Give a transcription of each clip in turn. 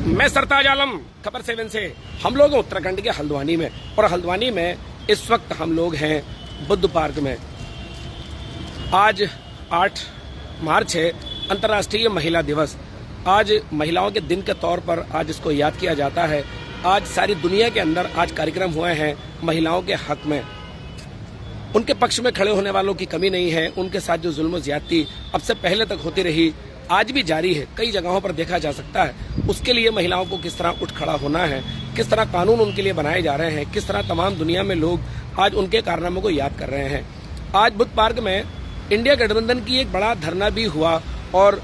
मैं सरताज आलम, खबर 7 से। हम लोग हैं उत्तराखंड के हल्द्वानी में, और हल्द्वानी में इस वक्त हम लोग हैं बुद्ध पार्क में। आज 8 मार्च है, अंतर्राष्ट्रीय महिला दिवस। आज महिलाओं के दिन के तौर पर आज इसको याद किया जाता है। आज सारी दुनिया के अंदर आज कार्यक्रम हुए हैं महिलाओं के हक में। उनके पक्ष में खड़े होने वालों की कमी नहीं है। उनके साथ जो जुल्म ज्यादती अब से पहले तक होती रही, आज भी जारी है, कई जगहों पर देखा जा सकता है। उसके लिए महिलाओं को किस तरह उठ खड़ा होना है, किस तरह कानून उनके लिए बनाए जा रहे हैं, किस तरह तमाम दुनिया में लोग आज उनके कारनामों को याद कर रहे हैं। आज बुद्ध पार्क में इंडिया गठबंधन की एक बड़ा धरना भी हुआ, और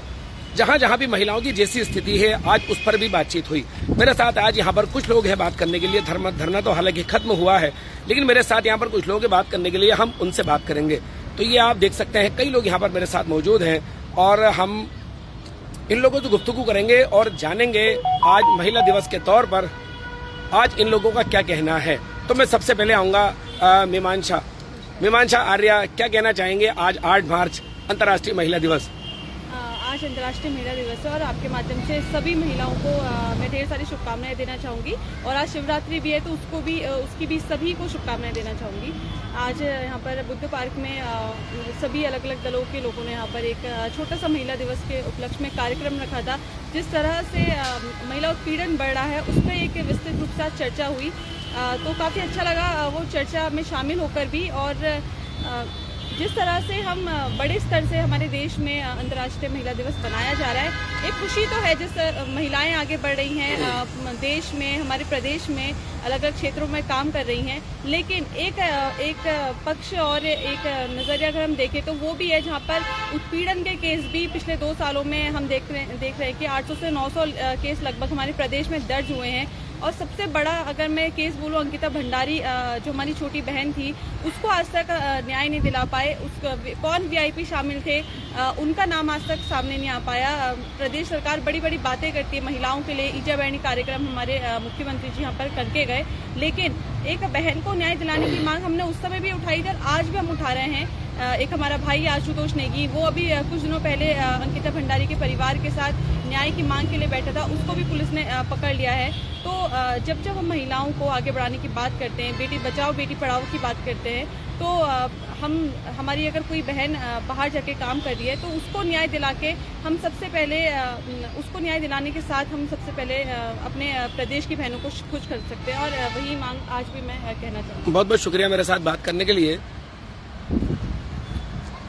जहां जहां भी महिलाओं की जैसी स्थिति है आज उस पर भी बातचीत हुई। मेरे साथ आज यहाँ पर कुछ लोग हैं बात करने के लिए। धरना तो हालांकि खत्म हुआ है, लेकिन मेरे साथ यहाँ पर कुछ लोग हैं बात करने के लिए। हम उनसे बात करेंगे। तो ये आप देख सकते हैं, कई लोग यहाँ पर मेरे साथ मौजूद हैं, और हम इन लोगों से गुफ्तगू करेंगे और जानेंगे आज महिला दिवस के तौर पर आज इन लोगों का क्या कहना है। तो मैं सबसे पहले आऊंगा मीमांसा आर्या, क्या कहना चाहेंगे आज 8 मार्च अंतर्राष्ट्रीय महिला दिवस? आज अंतर्राष्ट्रीय महिला दिवस है, और आपके माध्यम से सभी महिलाओं को मैं ढेर सारी शुभकामनाएं देना चाहूंगी। और आज शिवरात्रि भी है, तो उसकी भी सभी को शुभकामनाएं देना चाहूंगी। आज यहाँ पर बुद्ध पार्क में सभी अलग अलग दलों के लोगों ने यहाँ पर एक छोटा सा महिला दिवस के उपलक्ष्य में कार्यक्रम रखा था। जिस तरह से महिला उत्पीड़न बढ़ रहा है, उस पर एक विस्तृत रूप से चर्चा हुई, तो काफ़ी अच्छा लगा वो चर्चा में शामिल होकर भी। और जिस तरह से हम बड़े स्तर से हमारे देश में अंतर्राष्ट्रीय महिला दिवस मनाया जा रहा है, एक खुशी तो है जिस महिलाएं आगे बढ़ रही हैं देश में, हमारे प्रदेश में अलग अलग क्षेत्रों में काम कर रही हैं। लेकिन एक पक्ष और एक नजरिया अगर हम देखें तो वो भी है जहां पर उत्पीड़न के केस भी पिछले 2 सालों में हम देख रहे हैं कि 800 से 900 केस लगभग हमारे प्रदेश में दर्ज हुए हैं। और सबसे बड़ा अगर मैं केस बोलूँ, अंकिता भंडारी जो हमारी छोटी बहन थी, उसको आज तक न्याय नहीं दिला पाए। कौन वीआईपी शामिल थे, उनका नाम आज तक सामने नहीं आ पाया। प्रदेश सरकार बड़ी बड़ी बातें करती है महिलाओं के लिए, ईजा बहनी कार्यक्रम हमारे मुख्यमंत्री जी यहाँ पर करके गए, लेकिन एक बहन को न्याय दिलाने की मांग हमने उस समय भी उठाई थी और आज भी हम उठा रहे हैं। एक हमारा भाई आशुतोष नेगी, वो अभी कुछ दिनों पहले अंकिता भंडारी के परिवार के साथ न्याय की मांग के लिए बैठा था, उसको भी पुलिस ने पकड़ लिया है। तो जब हम महिलाओं को आगे बढ़ाने की बात करते हैं, बेटी बचाओ बेटी पढ़ाओ की बात करते हैं, तो हमारी अगर कोई बहन बाहर जाके काम कर रही है तो उसको न्याय दिला के हम सबसे पहले उसको न्याय दिलाने के साथ हम सबसे पहले अपने प्रदेश की बहनों को खुश कर सकते हैं। और वही मांग आज भी मैं कहना चाहती हूँ। बहुत बहुत शुक्रिया मेरे साथ बात करने के लिए।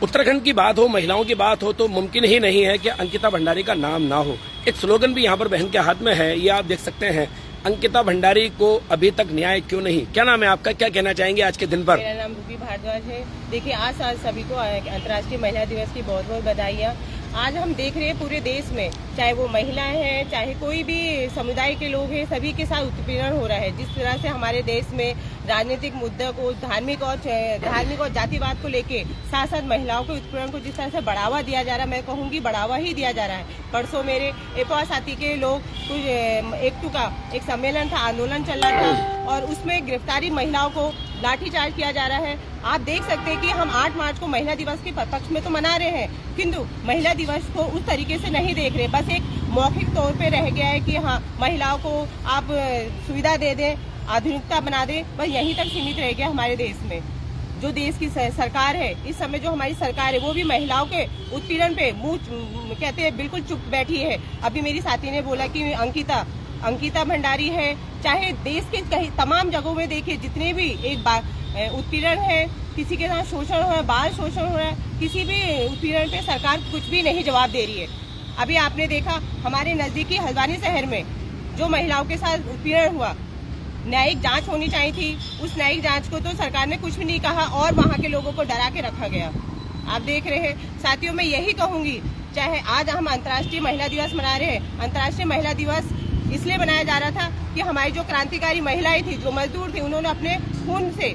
उत्तराखंड की बात हो, महिलाओं की बात हो, तो मुमकिन ही नहीं है कि अंकिता भंडारी का नाम ना हो। एक स्लोगन भी यहाँ पर बहन के हाथ में है, ये आप देख सकते हैं, अंकिता भंडारी को अभी तक न्याय क्यों नहीं। क्या नाम है आपका, क्या कहना चाहेंगे आज के दिन पर? मेरा नाम रूबी भारद्वाज है। देखिए, आज सभी को अंतर्राष्ट्रीय महिला दिवस की बहुत बहुत बधाइयाँ। आज हम देख रहे हैं पूरे देश में, चाहे वो महिलाएं हैं, चाहे कोई भी समुदाय के लोग हैं, सभी के साथ उत्पीड़न हो रहा है। जिस तरह से हमारे देश में राजनीतिक मुद्दे को, धार्मिक और जातिवाद को लेके साथ साथ महिलाओं के उत्पीड़न को जिस तरह से बढ़ावा दिया जा रहा है, मैं कहूँगी बढ़ावा ही दिया जा रहा है। परसों मेरे एपा साथी के लोग कुछ एक सम्मेलन था, आंदोलन चल रहा था, और उसमें गिरफ्तारी महिलाओं को लाठीचार्ज किया जा रहा है। आप देख सकते हैं कि हम 8 मार्च को महिला दिवस के पक्ष में तो मना रहे हैं, किंतु महिला दिवस को उस तरीके से नहीं देख रहे। बस एक मौखिक तौर पे रह गया है कि हाँ, महिलाओं को आप सुविधा दे दें, आधुनिकता बना दें, बस यहीं तक सीमित रह गया हमारे देश में। जो देश की सरकार है इस समय, जो हमारी सरकार है, वो भी महिलाओं के उत्पीड़न पे मुंह कहते हैं बिल्कुल चुप बैठी है। अभी मेरी साथी ने बोला कि अंकिता भंडारी है, चाहे देश के कहीं तमाम जगहों में देखिए, जितने भी उत्पीड़न है, किसी के साथ शोषण हो रहा है, बाल शोषण हो रहा है, किसी भी उत्पीड़न पे सरकार कुछ भी नहीं जवाब दे रही है। अभी आपने देखा हमारे नजदीकी हल्द्वानी शहर में जो महिलाओं के साथ उत्पीड़न हुआ, न्यायिक जांच होनी चाहिए थी, उस न्यायिक जांच को तो सरकार ने कुछ भी नहीं कहा और वहां के लोगों को डरा के रखा गया। आप देख रहे हैं साथियों, मैं यही कहूंगी, चाहे आज हम अंतर्राष्ट्रीय महिला दिवस मना रहे हैं, अंतर्राष्ट्रीय महिला दिवस इसलिए बनाया जा रहा था कि हमारी जो क्रांतिकारी महिलाएं थी, जो मजदूर थे, उन्होंने अपने खून से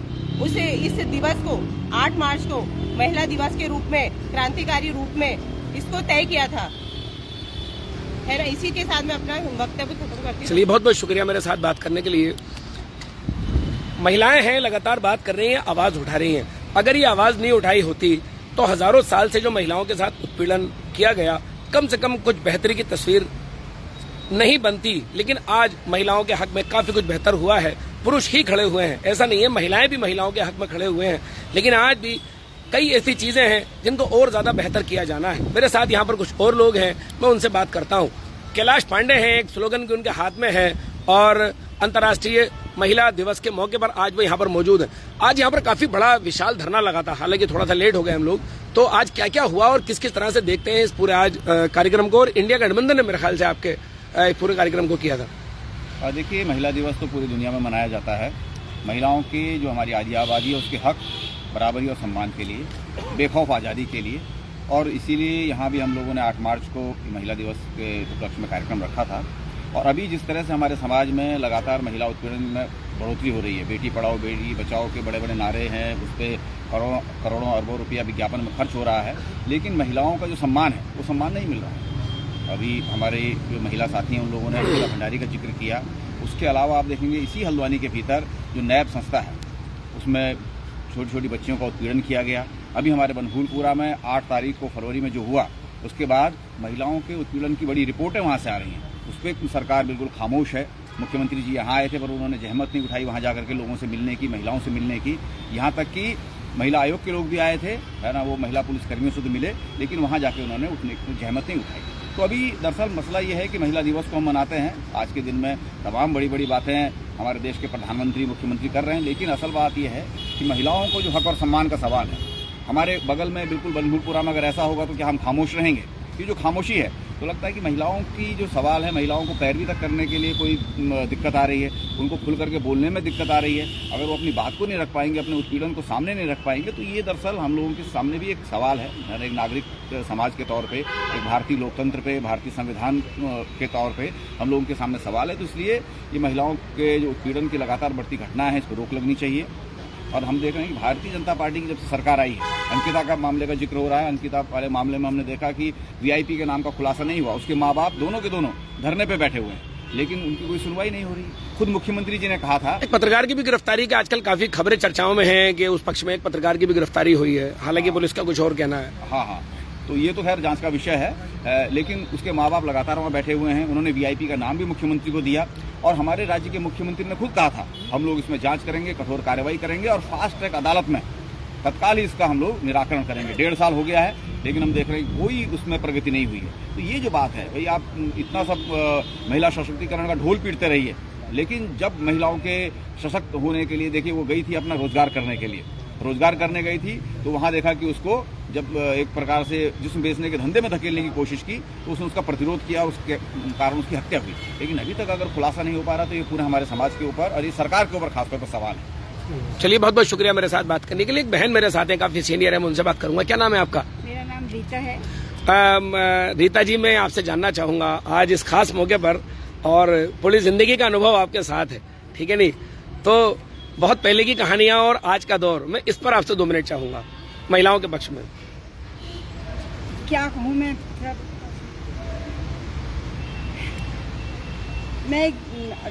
इस दिवस को 8 मार्च को महिला दिवस के रूप में, क्रांतिकारी रूप में इसको तय किया था, है ना। इसी के साथ मैं अपना वक्तव्य खत्म करती हूँ। चलिए, बहुत बहुत शुक्रिया मेरे साथ बात करने के लिए। महिलाएं हैं, लगातार बात कर रही हैं, आवाज उठा रही हैं। अगर ये आवाज नहीं उठाई होती तो हजारों साल से जो महिलाओं के साथ उत्पीड़न किया गया, कम से कम कुछ बेहतरी की तस्वीर नहीं बनती, लेकिन आज महिलाओं के हक में काफी कुछ बेहतर हुआ है। पुरुष ही खड़े हुए हैं, ऐसा नहीं है, महिलाएं भी महिलाओं के हक में खड़े हुए हैं, लेकिन आज भी कई ऐसी चीजें हैं जिनको और ज्यादा बेहतर किया जाना है। मेरे साथ यहाँ पर कुछ और लोग हैं, मैं उनसे बात करता हूँ। कैलाश पांडे हैं, एक स्लोगन भी उनके हाथ में है और अंतर्राष्ट्रीय महिला दिवस के मौके पर आज वो यहाँ पर मौजूद है। आज यहाँ पर काफी बड़ा विशाल धरना लगा था, हालांकि थोड़ा सा लेट हो गए हम लोग। तो आज क्या क्या हुआ और किस किस तरह से देखते हैं इस पूरे आज कार्यक्रम को, और इंडिया गठबंधन ने मेरे ख्याल से आपके पूरे कार्यक्रम को किया था। देखिए, महिला दिवस तो पूरी दुनिया में मनाया जाता है। महिलाओं की जो हमारी आधी आबादी है उसके हक, बराबरी और सम्मान के लिए, बेखौफ आज़ादी के लिए, और इसीलिए यहाँ भी हम लोगों ने 8 मार्च को महिला दिवस के उपलक्ष्य में कार्यक्रम रखा था। और अभी जिस तरह से हमारे समाज में लगातार महिला उत्पीड़न में बढ़ोतरी हो रही है, बेटी पढ़ाओ बेटी बचाओ के बड़े बड़े नारे हैं, उस पर करोड़ों अरबों रुपया विज्ञापन में खर्च हो रहा है, लेकिन महिलाओं का जो सम्मान है वो सम्मान नहीं मिल रहा है। अभी हमारे जो महिला साथी हैं उन लोगों ने अंकिता भंडारी का जिक्र किया। उसके अलावा आप देखेंगे इसी हल्द्वानी के भीतर जो नैब संस्था है उसमें छोटी छोटी बच्चियों का उत्पीड़न किया गया। अभी हमारे बनभूलपुरा में 8 तारीख को फरवरी में जो हुआ, उसके बाद महिलाओं के उत्पीड़न की बड़ी रिपोर्टें वहाँ से आ रही हैं। उस पर सरकार बिल्कुल खामोश है। मुख्यमंत्री जी यहाँ आए थे पर उन्होंने जहमत नहीं उठाई वहाँ जाकर के लोगों से मिलने की, महिलाओं से मिलने की। यहाँ तक कि महिला आयोग के लोग भी आए थे, है ना, वो महिला पुलिस कर्मियों से तो मिले, लेकिन वहाँ जाके उन्होंने उठने की जहमत नहीं उठाई। तो अभी दरअसल मसला ये है कि महिला दिवस को हम मनाते हैं, आज के दिन में तमाम बड़ी बड़ी बातें हमारे देश के प्रधानमंत्री मुख्यमंत्री कर रहे हैं, लेकिन असल बात यह है कि महिलाओं को जो हक और सम्मान का सवाल है, हमारे बगल में बिल्कुल बनभूलपुरा में अगर ऐसा होगा तो क्या हम खामोश रहेंगे? ये जो खामोशी है, तो लगता है कि महिलाओं की जो सवाल है, महिलाओं को पैरवी तक करने के लिए कोई दिक्कत आ रही है, उनको खुल करके बोलने में दिक्कत आ रही है। अगर वो अपनी बात को नहीं रख पाएंगे, अपने उत्पीड़न को सामने नहीं रख पाएंगे, तो ये दरअसल हम लोगों के सामने भी एक सवाल है। हर एक नागरिक समाज के तौर पे, एक भारतीय लोकतंत्र पे, भारतीय संविधान के तौर पे हम लोगों के सामने सवाल है। तो इसलिए ये महिलाओं के जो उत्पीड़न की लगातार बढ़ती घटना है, इस पर रोक लगनी चाहिए। और हम देख रहे हैं कि भारतीय जनता पार्टी की जब से सरकार आई है, अंकिता का मामले का जिक्र हो रहा है, अंकिता वाले मामले में हमने देखा कि वीआईपी के नाम का खुलासा नहीं हुआ, उसके माँ बाप दोनों के दोनों धरने पे बैठे हुए हैं, लेकिन उनकी कोई सुनवाई नहीं हो रही। खुद मुख्यमंत्री जी ने कहा था। एक पत्रकार की भी गिरफ्तारी के आजकल काफी खबरें चर्चाओं में हैं कि उस पक्ष में एक पत्रकार की भी गिरफ्तारी हुई है, हालांकि पुलिस का कुछ और कहना है। हाँ, तो ये तो खैर जांच का विषय है, लेकिन उसके माँ बाप लगातार वहाँ बैठे हुए हैं। उन्होंने वीआईपी का नाम भी मुख्यमंत्री को दिया, और हमारे राज्य के मुख्यमंत्री ने खुद कहा था हम लोग इसमें जांच करेंगे, कठोर कार्रवाई करेंगे और फास्ट ट्रैक अदालत में तत्काल ही इसका हम लोग निराकरण करेंगे। 1.5 साल हो गया है, लेकिन हम देख रहे हैं कोई उसमें प्रगति नहीं हुई है। तो ये जो बात है भाई, आप इतना सब महिला सशक्तिकरण का ढोल पीटते रहिए, लेकिन जब महिलाओं के सशक्त होने के लिए, देखिए वो गई थी अपना रोजगार करने के लिए, रोजगार करने गई थी, तो वहाँ देखा कि उसको जब एक प्रकार से जिस्म बेचने के धंधे में धकेलने की कोशिश की, तो उसने उसका प्रतिरोध किया, उसके कारण उसकी हत्या हुई। लेकिन अभी तक अगर खुलासा नहीं हो पा रहा, तो ये पूरे हमारे समाज के ऊपर और ये सरकार के ऊपर खासतौर पर सवाल है। चलिए, बहुत बहुत शुक्रिया मेरे साथ बात करने के लिए। एक बहन मेरे साथ है, काफी सीनियर है, मैं उनसे बात करूंगा। क्या नाम है आपका? मेरा नाम रीता है। रीता जी, मैं आपसे जानना चाहूंगा आज इस खास मौके पर, और पूरी जिंदगी का अनुभव आपके साथ है, ठीक है नहीं, तो बहुत पहले की कहानियां और आज का दौर, मैं इस पर आपसे 2 मिनट चाहूंगा महिलाओं के पक्ष में। क्या कहूँ मैं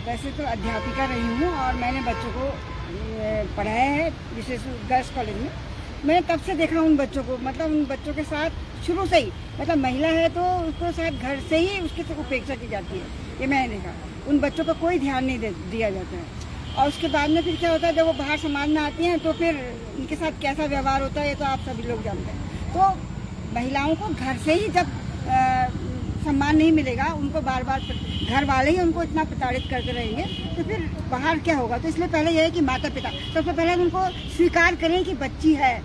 वैसे तो अध्यापिका रही हूँ और मैंने बच्चों को पढ़ाया है, विशेष गर्ल्स कॉलेज में। मैंने तब से देखा उन बच्चों को, मतलब उन बच्चों के साथ शुरू से ही, मतलब महिला है तो उसको शायद घर से ही उसकी उपेक्षा की जाती है, ये मैंने देखा। उन बच्चों को कोई ध्यान नहीं दिया जाता है, और उसके बाद में फिर क्या होता है, जब वो बाहर समाज में आती हैं तो फिर उनके साथ कैसा व्यवहार होता है ये तो आप सभी लोग जानते हैं। तो महिलाओं को घर से ही जब सम्मान नहीं मिलेगा, उनको बार बार घर वाले ही उनको इतना प्रताड़ित करते रहेंगे, तो फिर बाहर क्या होगा। तो इसलिए पहले यह है कि माता पिता सबसे पहले उनको स्वीकार करें कि बच्ची है।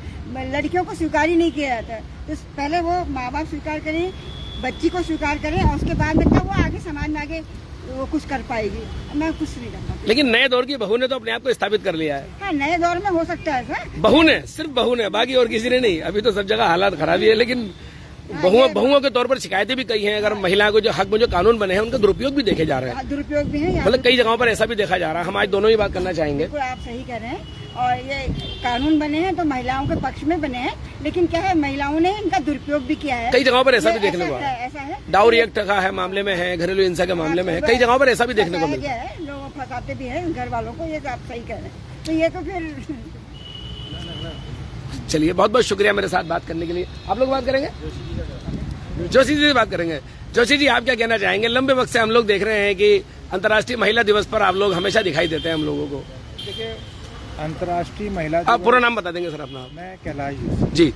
लड़कियों को स्वीकार ही नहीं किया जाता है, तो पहले वो माँ बाप स्वीकार करें, बच्ची को स्वीकार करें, और उसके बाद में तब वो आगे समाज में आगे वो कुछ कर पाएगी। मैं कुछ नहीं कर पाती। लेकिन नए दौर की बहू ने तो अपने आप को स्थापित कर लिया है। हाँ, नए दौर में हो सकता है सर। बहू ने, सिर्फ बहू ने, बाकी और किसी ने नहीं। अभी तो सब जगह हालात खराब ही है, लेकिन बहुओं के तौर पर शिकायतें भी कई हैं। अगर महिला को जो हक में जो कानून बने हैं उनका दुरुपयोग भी देखे जा रहे हैं। दुरुपयोग भी है, मतलब कई जगहों पर ऐसा भी देखा जा रहा है। हम आज दोनों ही बात करना चाहेंगे। आप सही कह रहे हैं, और ये कानून बने हैं तो महिलाओं के पक्ष में बने हैं, लेकिन क्या है, महिलाओं ने इनका दुरुपयोग भी किया है। कई जगहों पर ऐसा भी देखने को ऐसा है, डाउरी एक्ट का है मामले में है, घरेलू हिंसा के मामले में है, कई जगहों पर ऐसा भी देखने को मिलता है। लोग फंसाते भी हैं घर वालों को, ये आप सही कह रहे हैं। तो ये तो फिर चलिए, बहुत बहुत शुक्रिया मेरे साथ बात करने के लिए। आप लोग बात करेंगे, जोशी जी से बात करेंगे। जोशी जी, आप क्या कहना चाहेंगे? लंबे वक्त से हम लोग देख रहे हैं कि अंतर्राष्ट्रीय महिला दिवस पर आप लोग हमेशा दिखाई देते हैं हम लोगों को। देखिए, अंतर्राष्ट्रीय महिला आप पूरा नाम बता देंगे सर अपना? मैं कैलाश जोशी। जी।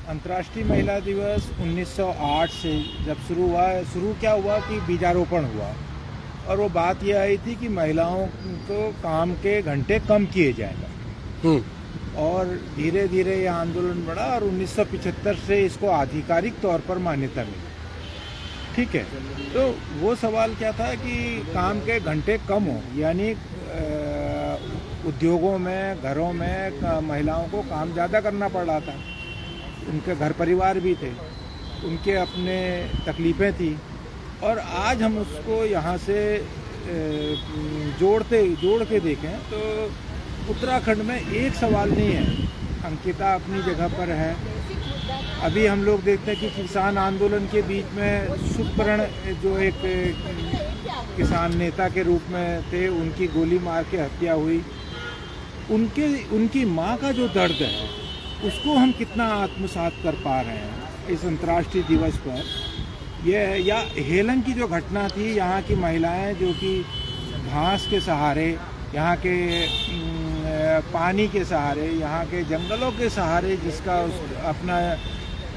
अंतर्राष्ट्रीय महिला दिवस 1908 से जब शुरू क्या हुआ कि बीजारोपण हुआ, और वो बात ये आई थी कि महिलाओं को काम के घंटे कम किए जाएगा, और धीरे धीरे ये आंदोलन बढ़ा और 1975 से इसको आधिकारिक तौर पर मान्यता मिली। ठीक है, तो वो सवाल क्या था कि काम के घंटे कम हो, यानी उद्योगों में, घरों में महिलाओं को काम ज़्यादा करना पड़ रहा था, उनके घर परिवार भी थे, उनके अपने तकलीफ़ें थी, और आज हम उसको यहाँ से जोड़ के देखें तो उत्तराखंड में एक सवाल नहीं है। अंकिता अपनी जगह पर है। अभी हम लोग देखते हैं कि किसान आंदोलन के बीच में सुपर्ण जो एक किसान नेता के रूप में थे, उनकी गोली मार के हत्या हुई। उनकी माँ का जो दर्द है उसको हम कितना आत्मसात कर पा रहे हैं इस अंतर्राष्ट्रीय दिवस पर। या हेलन की जो घटना थी, यहाँ की महिलाएं जो कि घास के सहारे, यहाँ के पानी के सहारे, यहाँ के जंगलों के सहारे, जिसका अपना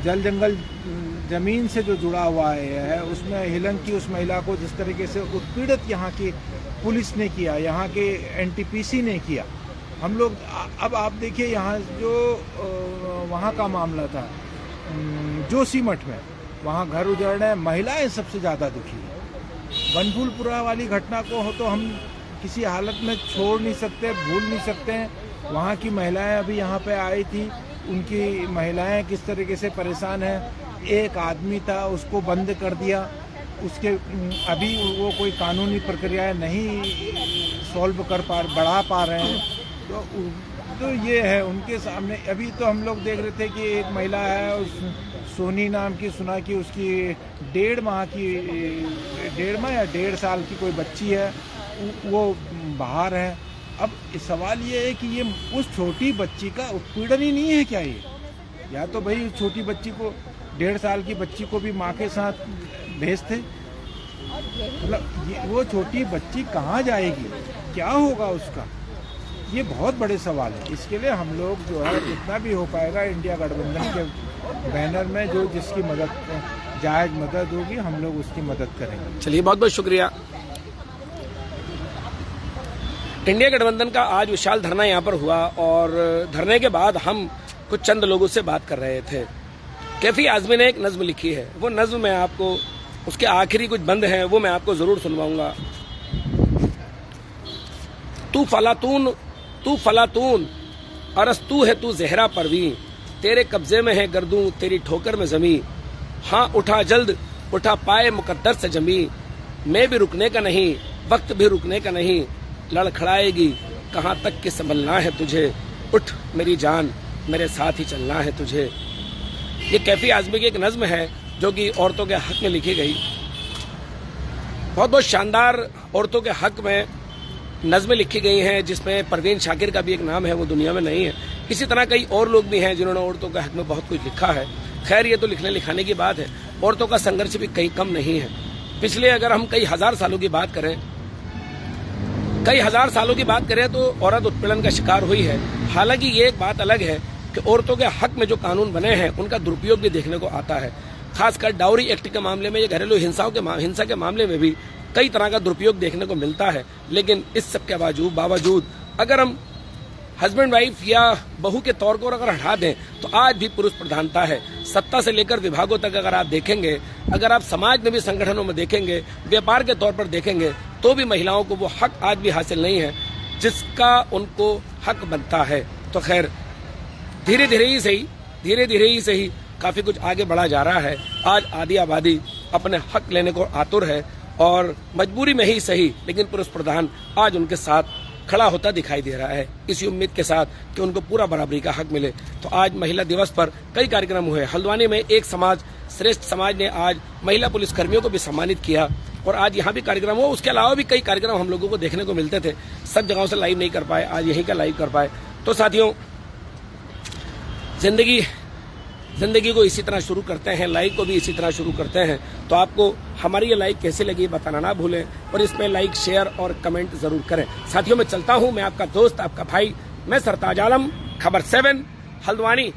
जल जंगल ज़मीन से जो जुड़ा हुआ है, उसमें हेलन की उस महिला को जिस तरीके से उत्पीड़ित यहाँ की पुलिस ने किया, यहाँ के एनटीपीसी ने किया। हम लोग अब आप देखिए, यहाँ जो वहाँ का मामला था जोशीमठ में, वहाँ घर उजड़ रहे हैं, महिलाएं सबसे ज़्यादा दुखी हैं। बनफूलपुरा वाली घटना को तो हम किसी हालत में छोड़ नहीं सकते, भूल नहीं सकते हैं। वहाँ की महिलाएं अभी यहाँ पे आई थी, उनकी महिलाएं किस तरीके से परेशान हैं। एक आदमी था, उसको बंद कर दिया, उसके अभी वो कोई कानूनी प्रक्रियाएं नहीं सॉल्व बढ़ा पा रहे हैं। तो ये है उनके सामने। अभी तो हम लोग देख रहे थे कि एक महिला है, उस सोनी नाम की, सुना कि उसकी 1.5 माह या 1.5 साल की कोई बच्ची है, वो बाहर है। अब सवाल ये है कि ये उस छोटी बच्ची का उत्पीड़न ही नहीं है क्या ये? या तो भाई उस छोटी बच्ची को, 1.5 साल की बच्ची को भी माँ के साथ भेजते, मतलब वो छोटी बच्ची कहाँ जाएगी, क्या होगा उसका? ये बहुत बड़े सवाल है। इसके लिए हम लोग जो है जितना भी हो पाएगा, इंडिया गठबंधन के बैनर में जो जिसकी मदद, जायज मदद होगी, हम लोग उसकी मदद करेंगे। चलिए, बहुत बहुत शुक्रिया। इंडिया गठबंधन का आज विशाल धरना यहाँ पर हुआ, और धरने के बाद हम कुछ चंद लोगों से बात कर रहे थे। कैफी आजमी ने एक नज्म लिखी है, वो नज्म मैं आपको, उसके आखिरी कुछ बंद हैं वो मैं आपको जरूर सुनवाऊंगा। तू फलातून अरस तू है, तू जहरा परवीं, तेरे कब्जे में है गर्दूं, तेरी ठोकर में जमी। हाँ उठा जल्द, उठा पाए मुकद्दर से जमी, मैं भी रुकने का नहीं, वक्त भी रुकने का नहीं, लड़खड़ाएगी कहाँ तक कि संभलना है तुझे, उठ मेरी जान, मेरे साथ ही चलना है तुझे। ये कैफी आजमी की एक नज्म है जो कि औरतों के हक में लिखी गई। बहुत बहुत शानदार औरतों के हक में नज़में लिखी गई हैं, जिसमें परवीन शाकिर का भी एक नाम है, वो दुनिया में नहीं है। इसी तरह कई और लोग भी हैं जिन्होंने औरतों के हक में बहुत कुछ लिखा है। खैर, ये तो लिखने लिखाने की बात है, औरतों का संघर्ष भी कहीं कम नहीं है। पिछले अगर हम कई हजार सालों की बात करें, तो औरत उत्पीड़न का शिकार हुई है। हालांकि ये एक बात अलग है कि औरतों के हक में जो कानून बने हैं उनका दुरुपयोग भी देखने को आता है। खासकर डाउरी एक्ट के मामले में, या घरेलू हिंसा के मामले में भी कई तरह का दुरुपयोग देखने को मिलता है। लेकिन इस सब के बावजूद अगर हम हस्बैंड वाइफ या बहू के तौर को अगर हटा दें तो आज भी पुरुष प्रधानता है। सत्ता से लेकर विभागों तक अगर आप देखेंगे, अगर आप समाज में भी संगठनों में देखेंगे, व्यापार के तौर पर देखेंगे, तो भी महिलाओं को वो हक आज भी हासिल नहीं है जिसका उनको हक बनता है। तो खैर, धीरे धीरे ही सही काफी कुछ आगे बढ़ा जा रहा है। आज आधी आबादी अपने हक लेने को आतुर है, और मजबूरी में ही सही, लेकिन पुरुष प्रधान आज उनके साथ खड़ा होता दिखाई दे रहा है, इसी उम्मीद के साथ कि उनको पूरा बराबरी का हक मिले। तो आज महिला दिवस पर कई कार्यक्रम हुए। हल्द्वानी में एक समाज, श्रेष्ठ समाज ने आज महिला पुलिस कर्मियों को भी सम्मानित किया, और आज यहाँ भी कार्यक्रम हुआ। उसके अलावा भी कई कार्यक्रम हम लोगों को देखने को मिलते थे, सब जगहों से लाइव नहीं कर पाए, आज यहीं का लाइव कर पाए। तो साथियों, जिंदगी को इसी तरह शुरू करते हैं, लाइफ को भी इसी तरह शुरू करते हैं। तो आपको हमारी ये लाइफ कैसी लगी बताना ना भूलें और इसमें लाइक, शेयर और कमेंट जरूर करें। साथियों, मैं चलता हूं, मैं आपका दोस्त, आपका भाई, मैं सरताज आलम, खबर 7 हल्द्वानी।